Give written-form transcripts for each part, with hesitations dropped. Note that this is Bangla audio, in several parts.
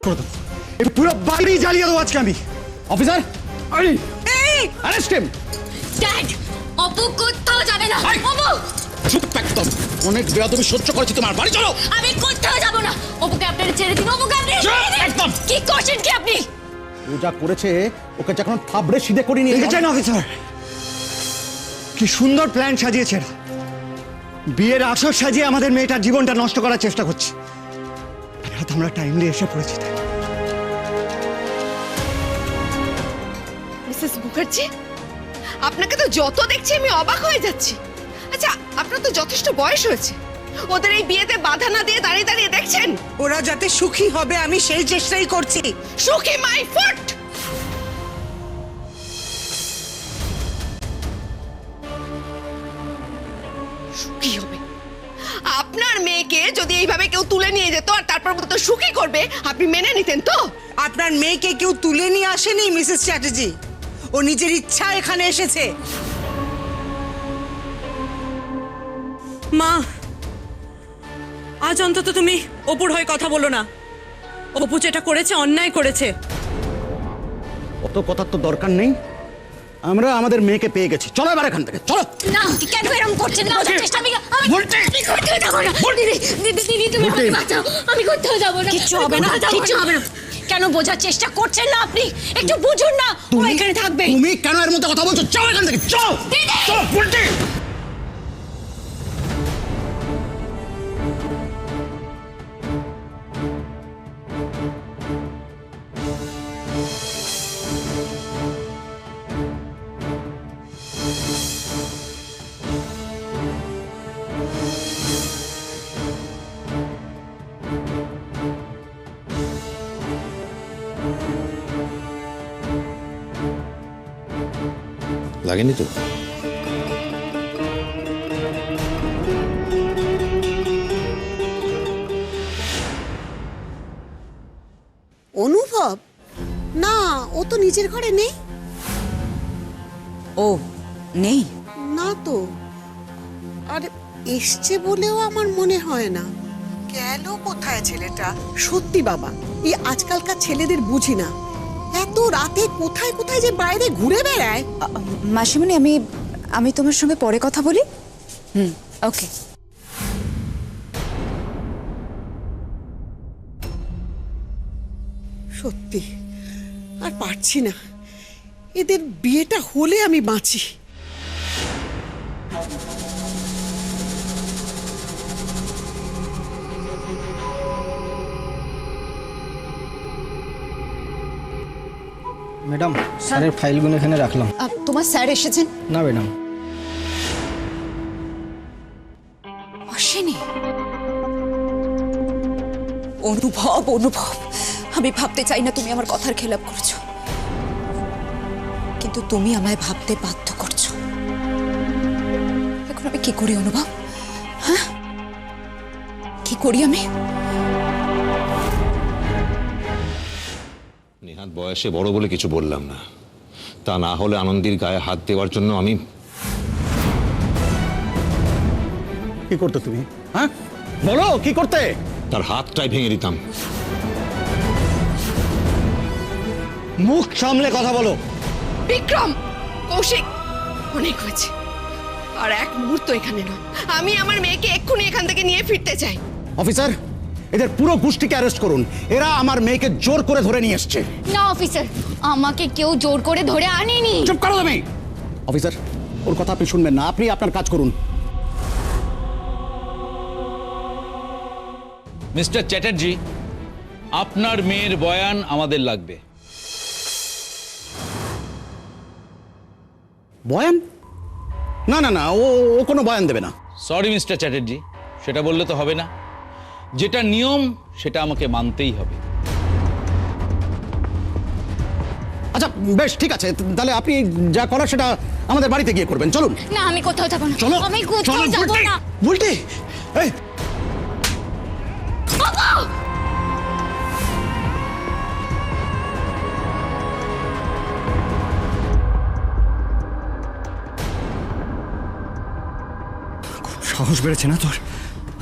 করে দেবো, এই পুরো বাড়ি জ্বালিয়ে দেবো আজকে আমি। Officer arrest him. Dad, Apu কোথাও যাবে না। অপু চুপ একদম, অনেক বেয়াদবি সহ্য করেছি তোমার, বাড়ি চলো। আমি কোথাও যাব না। অপুকে আপনারা ছেড়ে দিন। অপুকে আপনি একদম। কি করছেন কি আপনি? ও যা করেছে ওকে যখন থাবড়ে সিধে করে নিয়ে গেছেন। অফিসার কি সুন্দর প্ল্যান সাজিয়েছে এরা। বিয়ের আসর সাজিয়ে আমাদের মেয়েটার জীবনটা নষ্ট করার চেষ্টা করছে। আমরা টাইমলি এসে পড়েছি। মিসেস মুখার্জি, আপনাকে তো যত দেখছি আমি অবাক হয়ে যাচ্ছি। আচ্ছা, আপনার তো যথেষ্ট বয়স হয়েছে, ওদের এই বিয়েতে বাধা না দিয়ে দাঁড়িয়ে দাঁড়িয়ে দেখছেন? ওরা যাতে সুখী হবে আমি সেই চেষ্টাই করছি। সুখী মাই ফুট। সুখী হবে? আপনার মেয়েকে যদি এইভাবে কেউ তুলে নিয়ে যেত আর তারপর বলতো সুখী করবে, আপনি মেনে নিতেন তো? আপনার মেয়েকে কেউ তুলে নিয়ে আসেনি মিসেস চ্যাটার্জি, ও নিজের ইচ্ছা এখানে এসেছে। মা, আজ অন্তত তুমি অপুর হয়ে কথা বলো না। অপু যেটা করেছে অন্যায় করেছে। অত কথার তো দরকার নেই, আমরা আমাদের মেয়েকে পেয়ে গেছি। চলো এবার এখান থেকে, চলো। না, কেন এরকম করছেন? না, চেষ্টা আমি কোথাও যাব না। দিদি তুমি আমাকে বাঁচাও। আমি কোথাও যাব না। কিচ্ছু হবে না, কিচ্ছু হবে না। কেন বোঝার চেষ্টা করছেন না আপনি? একটু বুঝুন না, ও এখানে থাকবে। তুমি কেন এর মধ্যে কথা বলছো? চলো এখান থেকে, চলো। চলো বলছি। লাগেনি তো? অনুভব না, ও তো নিজের ঘরে নেই। ও নেই? না তো, আর এসছে বলেও আমার মনে হয় না। গেল কোথায় ছেলেটা? সত্যি বাবা, এই আজকালকার ছেলেদের বুঝি না, এত রাতে কোথায় কোথায় যে বাইরে ঘুরে বেড়ায়। মাসিমণি, আমি তোমার সঙ্গে পরে কথা বলি। ওকে। সত্যি আর পারছি না, এদের বিয়েটা হলে আমি বাঁচি। ম্যাডাম, স্যারের ফাইলগুলো এখানে রাখলাম। তোমার স্যার এসেছেন? না ম্যাডাম। আসেনি? অনুভব, আমি ভাবতে চাই না তুমি আমার কথার খেলাপ করছো, কিন্তু তুমি আমায় ভাবতে বাধ্য করছো। এখন আমি কি করি অনুভব? হ্যাঁ, কি করি আমি? নেহাত বয়সে বড় বলে কিছু বললাম না, তা না হলে আনন্দীর গায়ে হাত দেওয়ার জন্য আমি। কি করতে তুমি? হ্যাঁ বলো, কি করতে? তার হাতটাই ভেঙে দিতাম। মুখ সামলে কথা বলো। বিক্রম, কৌশিক, অনেক হয়েছে। আর এক মুহূর্ত এখানে নয়, আমি আমার মেয়েকে এক্ষুনি এখান থেকে নিয়ে ফিরতে চাই। অফিসার, এদের পুরো গোষ্ঠীকে অ্যারেস্ট করুন। এরা আমার মেয়েকে জোর করে ধরে নিয়ে এসছে। না অফিসার, আমাকে কেউ জোর করে ধরে আনেনি। চুপ করো তুমি। অফিসার, ওর কথা আপনি শুনবেন না, আপনি আপনার কাজ করুন। মিস্টার চ্যাটার্জি, আপনার মেয়ের বয়ান আমাদের লাগবে। বয়ান? না না না, ও কোনো বয়ান দেবে না। সরি মিস্টার চ্যাটার্জি, সেটা বললে তো হবে না। যেটা নিয়ম সেটা আমাকে মানতেই হবে। আচ্ছা বেশ, ঠিক আছে, তাহলে আপনি যা করার সেটা আমাদের বাড়িতে গিয়ে করবেন। চলুন। না, আমি কোথাও যাব না। চলো। আমি কোথাও যাব না। বুলটি, এই খুব সাহস বেড়েছে না তোর?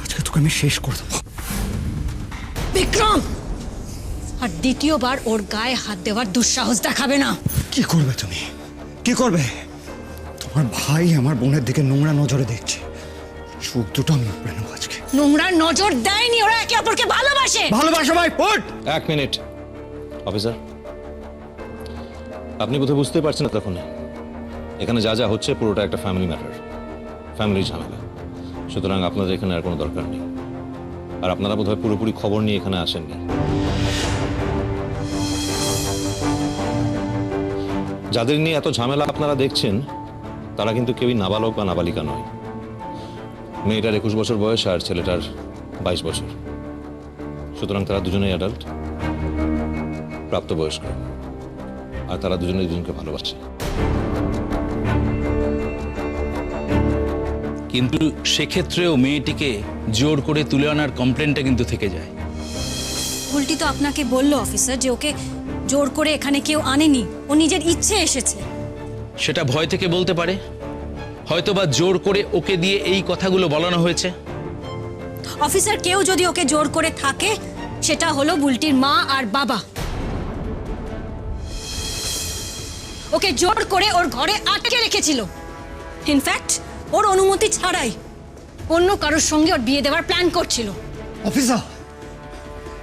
আজকে তোকে আমি শেষ করে দেবো। বিক্রম, আর দ্বিতীয়বার ওর গায়ে হাত দেওয়ার দুঃসাহস দেখাবে না। কি করবে তুমি? কি করবে? তোমার ভাই আমার বোনের দিকে নোংরা নজরে দেখছে, চোখ দুটো আমি উপড়ে নেবো আজকে। নোংরা নজর দেয়নি, ওরা একে অপরকে ভালোবাসে। ভালোবাসো ভাই পট। এক মিনিট অফিসার, আপনি বোধহয় বুঝতে পারছেন না তখন এখানে যা যা হচ্ছে পুরোটা একটা ফ্যামিলি ম্যাটার, ফ্যামিলির ঝামেলা। সুতরাং আপনাদের এখানে আর কোনো দরকার নেই। আর আপনারা বোধহয় পুরোপুরি খবর নিয়ে এখানে আসেননি। যাদের নিয়ে এত ঝামেলা আপনারা দেখছেন তারা কিন্তু কেউই নাবালক বা নাবালিকা নয়। মেয়েটার 21 বছর বয়স আর ছেলেটার 22 বছর। সুতরাং তারা দুজনেই অ্যাডাল্ট, প্রাপ্তবয়স্ক, আর তারা দুজনেই দুজনকে ভালোবাসে। কিন্তু সেক্ষেত্রেও মেয়েটিকে জোর করে তুলে আনার কমপ্লেনটা কিন্তু থেকে যায়। উল্টি তো আপনাকে বললো অফিসার যে ওকে জোর করে এখানে কেউ আনেনি, ও নিজের ইচ্ছে এসেছে। সেটা ভয় থেকে বলতে পারে, হয়তোবা জোর করে ওকে দিয়ে এই কথাগুলো বলানো হয়েছে। অফিসার, কেউ যদি ওকে জোর করে থাকে সেটা হলো বুলটির মা আর বাবা। ওকে জোর করে ওর ঘরে আটকে রেখেছিল, ইনফ্যাক্ট ওর অনুমতি ছাড়াই অন্য কারোর সঙ্গে ওর বিয়ে দেওয়ার প্ল্যান করছিল। অফিসার,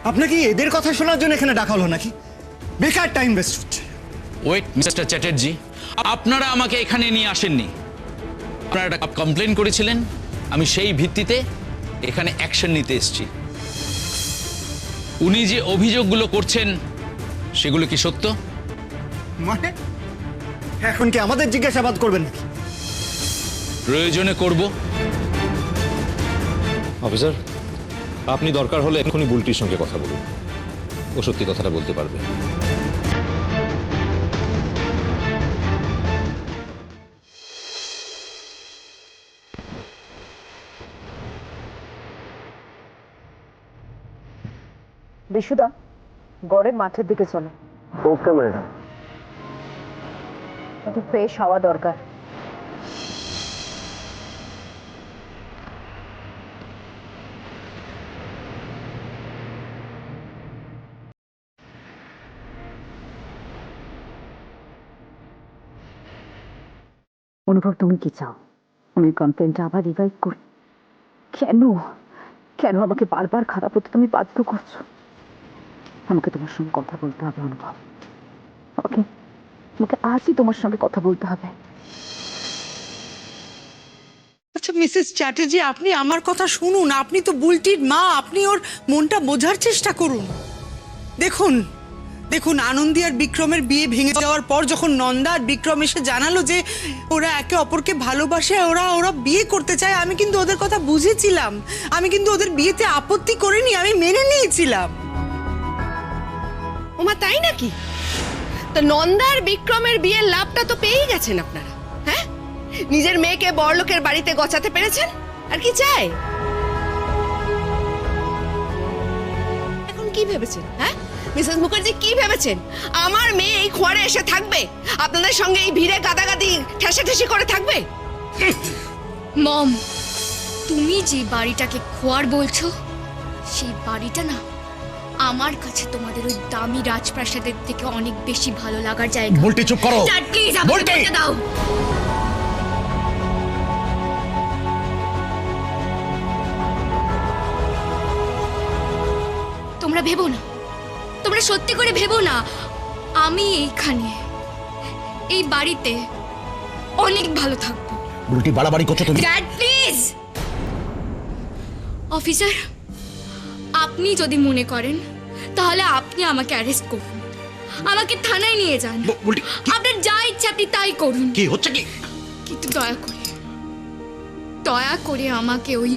আপনাকে এদের কথা শোনার জন্য এখানে ডাকা হলো নাকি? বেকার টাইম ওয়েস্ট হচ্ছে। ওয়েট মিস্টার চ্যাটার্জি, আপনারা আমাকে এখানে নিয়ে আসেননি। আপনারা একটা কমপ্লেন করেছিলেন, আমি সেই ভিত্তিতে এখানে অ্যাকশন নিতে এসেছি। উনি যে অভিযোগগুলো করছেন সেগুলো কি সত্য? মানে এখন কি আমাদের জিজ্ঞাসাবাদ করবেন নাকি? প্রয়োজনে করব। অফিসার, আপনি দরকার হলে এখনই বুলটির সঙ্গে কথা বলুন, ও সত্যি কথাটা বলতে পারবে। বিশুদা, গড়ের মাঠের দিকে চলো। Okay madam. একটু ফ্রেশ হওয়া দরকার। অনুভব, তুমি কি চাও? আমি কমপ্লেনটা আবার রিভাইভ করি? কেন কেন আমাকে বারবার খারাপ হতে তুমি বাধ্য করছো? আমাকে তোমার সঙ্গে কথা বলতে হবে অনুভব। ওকে, আমাকে আজই তোমার সঙ্গে কথা বলতে হবে। আচ্ছা মিসেস চ্যাটার্জি, আপনি আমার কথা শুনুন। আপনি তো বুলটির মা, আপনি ওর মনটা বোঝার চেষ্টা করুন। দেখুন দেখুন, আনন্দী আর বিক্রমের বিয়ে ভেঙে যাওয়ার পর যখন নন্দা আর বিক্রম এসে জানালো যে ওরা একে অপরকে ভালোবাসে, ওরা বিয়ে করতে চায়, আমি কিন্তু ওদের কথা বুঝেছিলাম। আমি কিন্তু ওদের বিয়েতে আপত্তি করিনি, আমি মেনে নিয়েছিলাম। ওমা তাই নাকি? তো নন্দা আর বিক্রমের বিয়ের লাভটা তো পেয়েই গেছেন আপনারা। হ্যাঁ, নিজের মেয়েকে বড়লোকের বাড়িতে গচাতে পেরেছেন, আর কি চাই? এখন কি ভেবেছেন? হ্যাঁ মিসেস মুখার্জি, কি ভেবেছেন আমার মেয়ে এই খোয়ারে এসে থাকবে? আপনাদের সঙ্গে এই ভিড়ে গাদাগাদি ঠেসাঠেসি করে থাকবে? মম, তুমি যে বাড়িটাকে খোয়ার বলছো, সেই বাড়িটা না আমার কাছে তোমাদের ওই দামি রাজপ্রাসাদের থেকে অনেক বেশি ভালো লাগার জায়গা। বুলটি চুপ করো। ড্যাড, প্লিজ আমাকে বলতে দাও। তোমরা ভেবো না, তোমরা সত্যি করে ভেবো না আমি এইখানে এই বাড়িতে অনেক ভালো থাকবো। বুলটি বাড়াবাড়ি করছো তুমি। Dad please. অফিসার, আপনি যদি মনে করেন তাহলে আপনি আমাকে অ্যারেস্ট করুন, আমাকে থানায় নিয়ে যান। আপনার যা ইচ্ছা আপনি তাই করুন। কি হচ্ছে কি? কিন্তু দয়া করে আমাকে ওই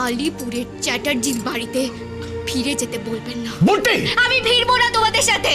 আলিপুরের চ্যাটার্জির বাড়িতে ফিরে যেতে বলবেন না। বুলটি, আমি ফিরবো না তোমাদের সাথে।